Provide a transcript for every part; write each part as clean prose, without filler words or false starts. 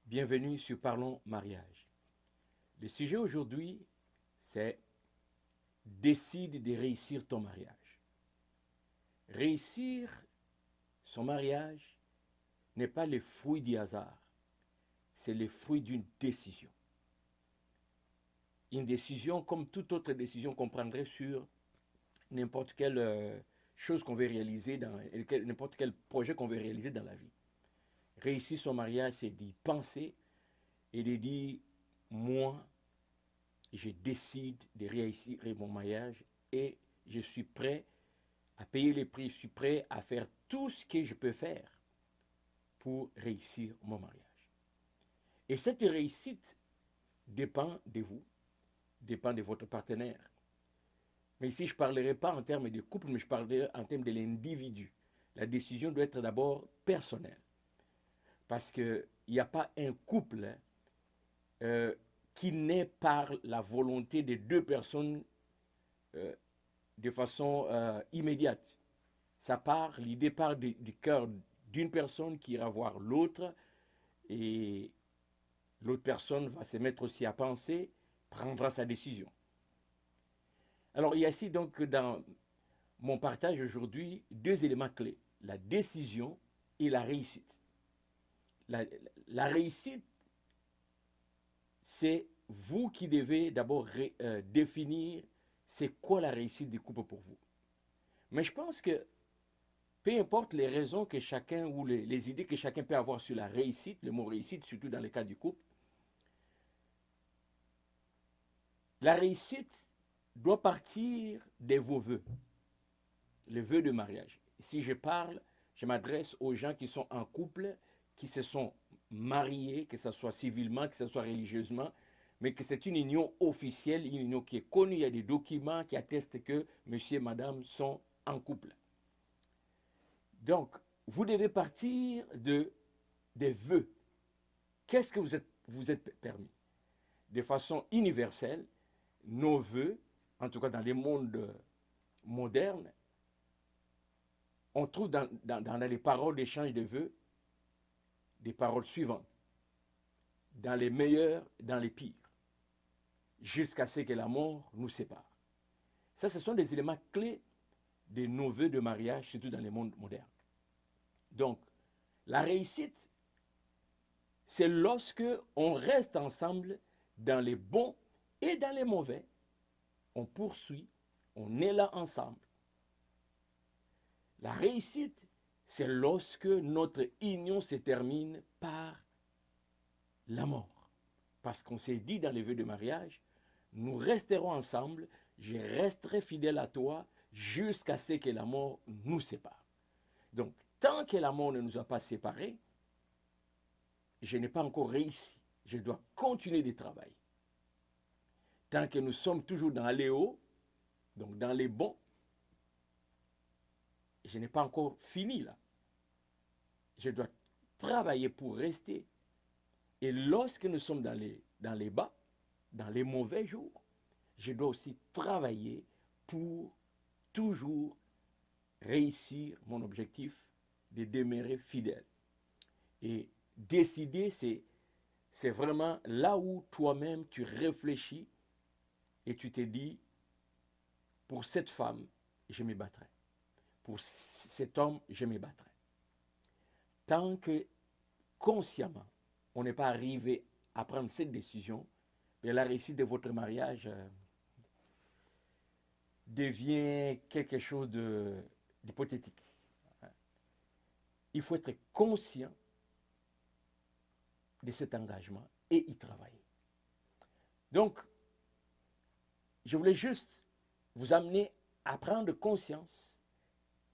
Bienvenue sur Parlons Mariage. Le sujet aujourd'hui, c'est décide de réussir ton mariage. Réussir son mariage n'est pas le fruit du hasard, c'est le fruit d'une décision. Une décision comme toute autre décision qu'on prendrait sur n'importe quelle chose qu'on veut réaliser, n'importe quel projet qu'on veut réaliser dans la vie. Réussir son mariage, c'est d'y penser et de dire, moi, je décide de réussir mon mariage et je suis prêt à payer les prix, je suis prêt à faire tout ce que je peux faire pour réussir mon mariage. Et cette réussite dépend de vous, dépend de votre partenaire. Mais ici, je ne parlerai pas en termes de couple, mais je parlerai en termes de l'individu. La décision doit être d'abord personnelle. Parce qu'il n'y a pas un couple qui naît par la volonté de deux personnes de façon immédiate. L'idée part du cœur d'une personne qui ira voir l'autre et l'autre personne va se mettre aussi à penser, prendra sa décision. Alors il y a ici donc dans mon partage aujourd'hui deux éléments clés, la décision et la réussite. La réussite, c'est vous qui devez d'abord définir c'est quoi la réussite du couple pour vous. Mais je pense que peu importe les raisons que chacun ou les idées que chacun peut avoir sur la réussite, le mot réussite, surtout dans le cas du couple, la réussite doit partir de vos vœux, les vœux de mariage. Si je parle, je m'adresse aux gens qui sont en couple, qui se sont mariés, que ce soit civilement, que ce soit religieusement, mais que c'est une union officielle, une union qui est connue, il y a des documents qui attestent que monsieur et madame sont en couple. Donc, vous devez partir des vœux. Qu'est-ce que vous êtes permis? De façon universelle, nos vœux, en tout cas dans les mondes modernes, on trouve dans les paroles d'échange de vœux des paroles suivantes. Dans les meilleurs, dans les pires. Jusqu'à ce que la mort nous sépare. Ça, ce sont des éléments clés de nos vœux de mariage, surtout dans les mondes modernes. Donc, la réussite, c'est lorsque on reste ensemble dans les bons et dans les mauvais. On poursuit, on est là ensemble. La réussite, c'est lorsque notre union se termine par la mort. Parce qu'on s'est dit dans les vœux de mariage, nous resterons ensemble, je resterai fidèle à toi jusqu'à ce que la mort nous sépare. Donc, tant que la mort ne nous a pas séparés, je n'ai pas encore réussi. Je dois continuer de travailler. Tant que nous sommes toujours dans les hauts, donc dans les bons, je n'ai pas encore fini là. Je dois travailler pour rester. Et lorsque nous sommes dans les bas, dans les mauvais jours, je dois aussi travailler pour toujours réussir mon objectif de demeurer fidèle. Et décider, c'est vraiment là où toi-même tu réfléchis et tu te dis, pour cette femme, je me battrai. Pour cet homme, je me battrai. Tant que consciemment, on n'est pas arrivé à prendre cette décision, mais la réussite de votre mariage devient quelque chose d'hypothétique. Il faut être conscient de cet engagement et y travailler. Donc, je voulais juste vous amener à prendre conscience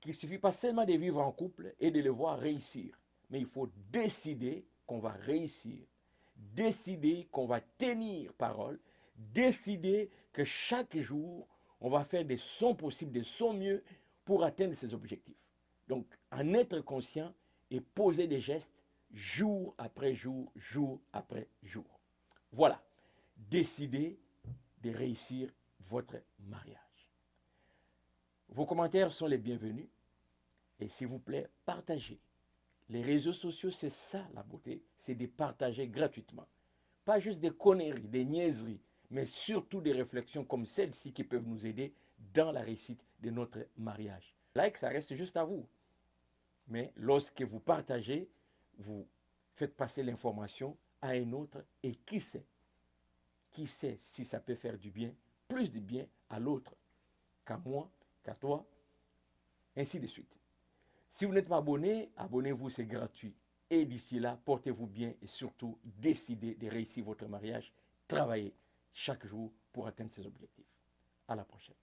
qu'il ne suffit pas seulement de vivre en couple et de le voir réussir, mais il faut décider qu'on va réussir, décider qu'on va tenir parole, décider que chaque jour, on va faire de son possible, de son mieux pour atteindre ses objectifs. Donc, en être conscient et poser des gestes jour après jour, jour après jour. Voilà, décidez de réussir votre mariage. Vos commentaires sont les bienvenus et s'il vous plaît, partagez Les réseaux sociaux, c'est ça la beauté, c'est de partager gratuitement. Pas juste des conneries, des niaiseries, mais surtout des réflexions comme celle-ci qui peuvent nous aider dans la réussite de notre mariage. Like, ça reste juste à vous. Mais lorsque vous partagez, vous faites passer l'information à un autre et qui sait si ça peut faire du bien, plus de bien à l'autre qu'à moi, qu'à toi, ainsi de suite. Si vous n'êtes pas abonné, abonnez-vous, c'est gratuit. Et d'ici là, portez-vous bien et surtout, décidez de réussir votre mariage. Travaillez chaque jour pour atteindre ces objectifs. À la prochaine.